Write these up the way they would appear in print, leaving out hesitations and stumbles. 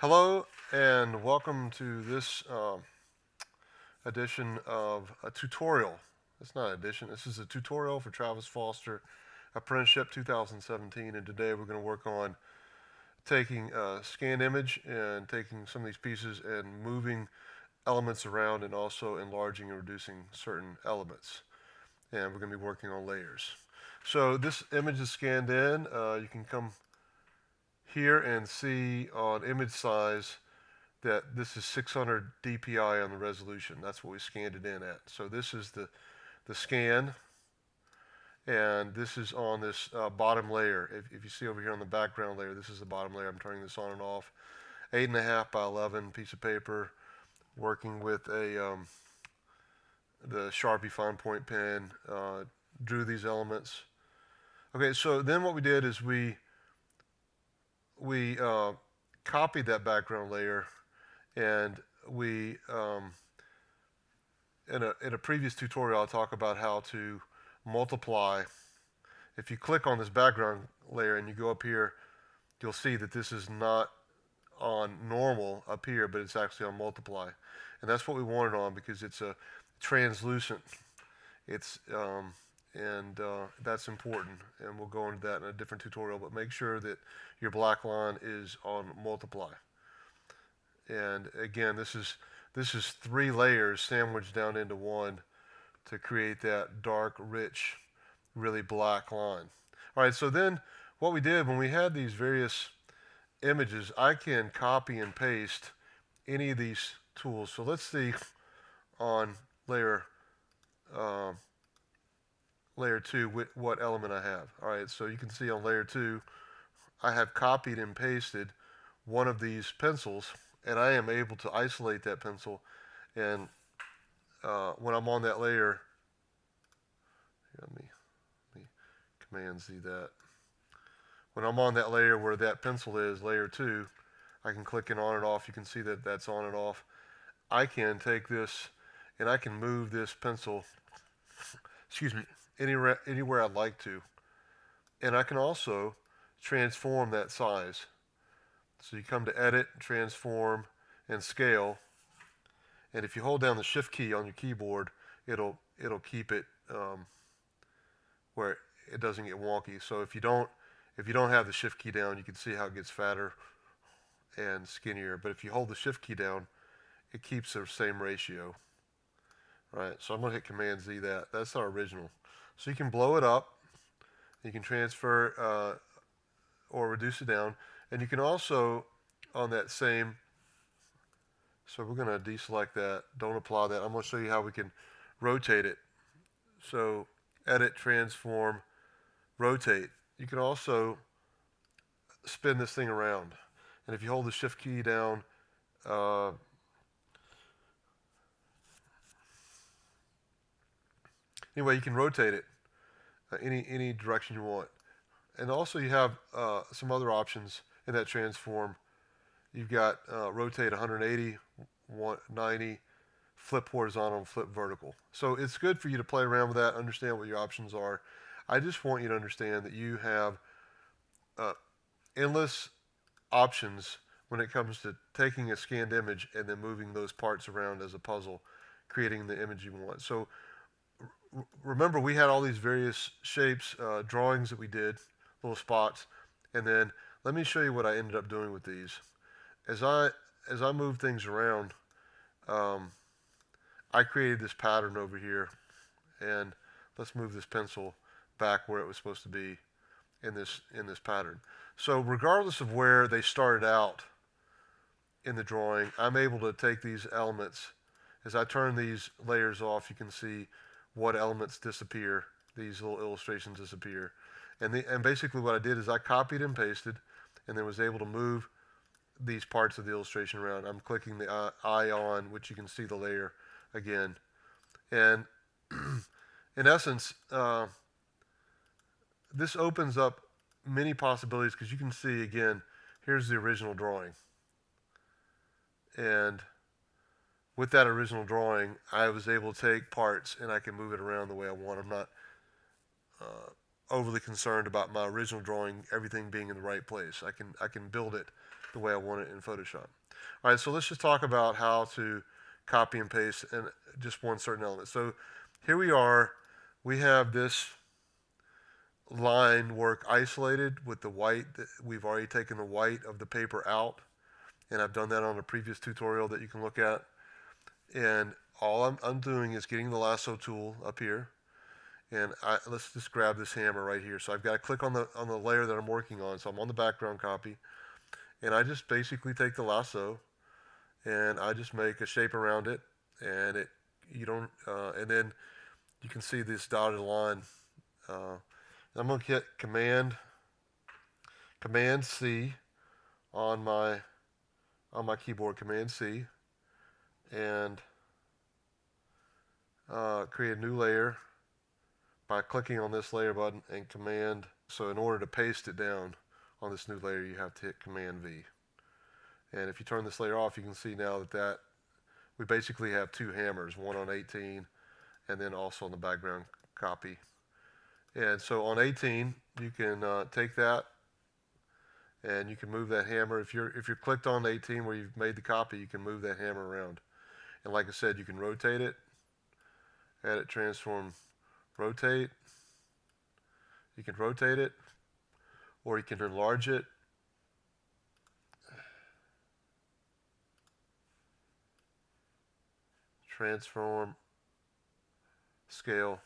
Hello and welcome to this edition of a tutorial. It's not an edition, this is a tutorial for Travis Foster Apprenticeship 2017, and today we're going to work on taking a scanned image and taking some of these pieces and moving elements around and also enlarging and reducing certain elements. And we're going to be working on layers. So this image is scanned in. You can come here and see on image size that this is 600 dpi on the resolution. That's what we scanned it in at. So this is the scan, and this is on this bottom layer. If you see over here on the background layer, this is the bottom layer. I'm turning this on and off. 8.5 by 11 piece of paper, working with the Sharpie fine point pen. Drew these elements. Okay, so then what we did is we copied that background layer, and we in a previous tutorial I'll talk about how to multiply. If you click on this background layer and you go up here, you'll see that this is not on normal up here, but it's actually on multiply, and that's what we wanted on because it's a translucent. It's that's important, and we'll go into that in a different tutorial, but make sure that your black line is on multiply. And again, this is three layers sandwiched down into one to create that dark, rich, really black line. All right, so then what we did when we had these various images, I can copy and paste any of these tools. So let's see on layer layer 2 what element I have. All right, so you can see on layer 2 I have copied and pasted one of these pencils, and I am able to isolate that pencil. And when I'm on that layer, let me Command Z that. When I'm on that layer where that pencil is, layer 2, I can click it on and off. You can see that that's on and off. I can take this and I can move this pencil, excuse me, anywhere I'd like to. And I can also transform that size. So you come to Edit, Transform, and Scale. And if you hold down the Shift key on your keyboard, it'll keep it where it doesn't get wonky. So if you don't have the Shift key down, you can see how it gets fatter and skinnier. But if you hold the Shift key down, it keeps the same ratio. All right, so I'm going to hit Command Z that. That's our original. So you can blow it up. You can transfer or reduce it down. And you can also, on that same, so we're going to deselect that. Don't apply that. I'm going to show you how we can rotate it. So Edit, Transform, Rotate. You can also spin this thing around. And if you hold the Shift key down, anyway, you can rotate it any direction you want. And also you have some other options in that transform. You've got rotate 180, 190, flip horizontal, and flip vertical. So it's good for you to play around with that, understand what your options are. I just want you to understand that you have endless options when it comes to taking a scanned image and then moving those parts around as a puzzle, creating the image you want. So remember, we had all these various shapes, drawings that we did, little spots, and then let me show you what I ended up doing with these. As I move things around, I created this pattern over here, and let's move this pencil back where it was supposed to be in this pattern. So regardless of where they started out in the drawing, I'm able to take these elements. As I turn these layers off, you can see what elements disappear. These little illustrations disappear. And basically what I did is I copied and pasted, and then was able to move these parts of the illustration around. I'm clicking the eye on, which you can see the layer again. And in essence, this opens up many possibilities because you can see, again, here's the original drawing. And with that original drawing, I was able to take parts and I can move it around the way I want. I'm not overly concerned about my original drawing, everything being in the right place. I can build it the way I want it in Photoshop. All right, so let's just talk about how to copy and paste and just one certain element. So here we are. We have this line work isolated with the white. We've already taken the white of the paper out, and I've done that on a previous tutorial that you can look at. And all I'm doing is getting the lasso tool up here, and let's just grab this hammer right here. So I've got to click on the layer that I'm working on. So I'm on the background copy, and I just basically take the lasso and I just make a shape around it, and and then you can see this dotted line. I'm going to hit Command C on my keyboard, Command C, and create a new layer by clicking on this layer button and Command. So in order to paste it down on this new layer, you have to hit Command V. And if you turn this layer off, you can see now that we basically have two hammers, one on 18 and then also on the background copy. And so on 18, you can take that and you can move that hammer. If you're clicked on 18 where you've made the copy, you can move that hammer around. And like I said, you can rotate it, edit, transform, rotate. You can rotate it, or you can enlarge it. Transform, scale,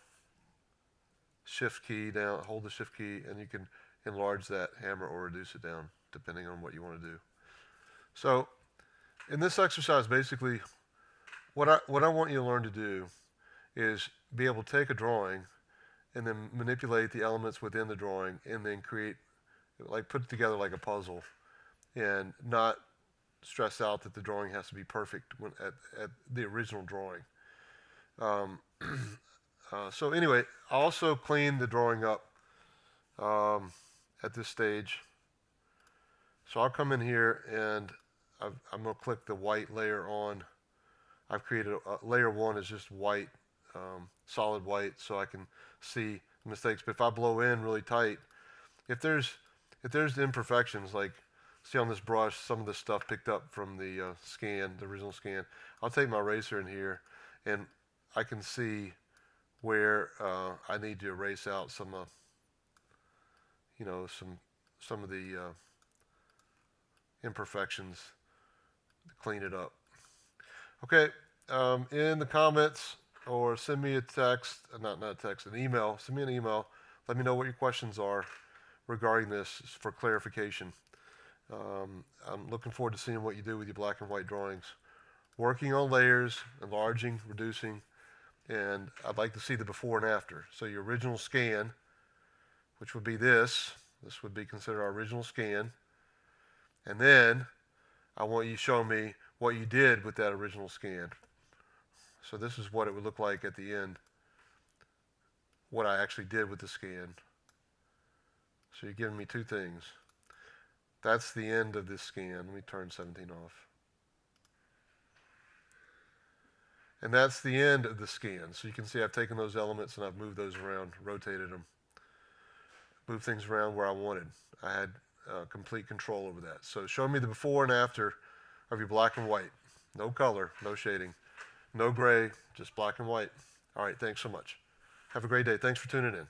shift key down, hold the shift key, and you can enlarge that hammer or reduce it down depending on what you want to do. So in this exercise, basically what I want you to learn to do is be able to take a drawing and then manipulate the elements within the drawing and then create, like put it together like a puzzle, and not stress out that the drawing has to be perfect at the original drawing. So anyway, I also cleaned the drawing up at this stage. So I'll come in here and I'm going to click the white layer on. I've created layer 1 is just white, solid white, so I can see mistakes. But if I blow in really tight, if there's imperfections, like see on this brush, some of the stuff picked up from the scan, the original scan, I'll take my eraser in here and I can see where I need to erase out some of the imperfections to clean it up. Okay, in the comments, or send me a text, not a text, an email. Send me an email. Let me know what your questions are regarding this for clarification. I'm looking forward to seeing what you do with your black and white drawings. Working on layers, enlarging, reducing, and I'd like to see the before and after. So your original scan, which would be this would be considered our original scan. And then I want you to show me what you did with that original scan. So this is what it would look like at the end, what I actually did with the scan. So you're giving me two things. That's the end of this scan. Let me turn 17 off. And that's the end of the scan. So you can see I've taken those elements and I've moved those around, rotated them, moved things around where I wanted. I had complete control over that. So show me the before and after of your black and white. No color, no shading, no gray, just black and white. All right, thanks so much. Have a great day. Thanks for tuning in.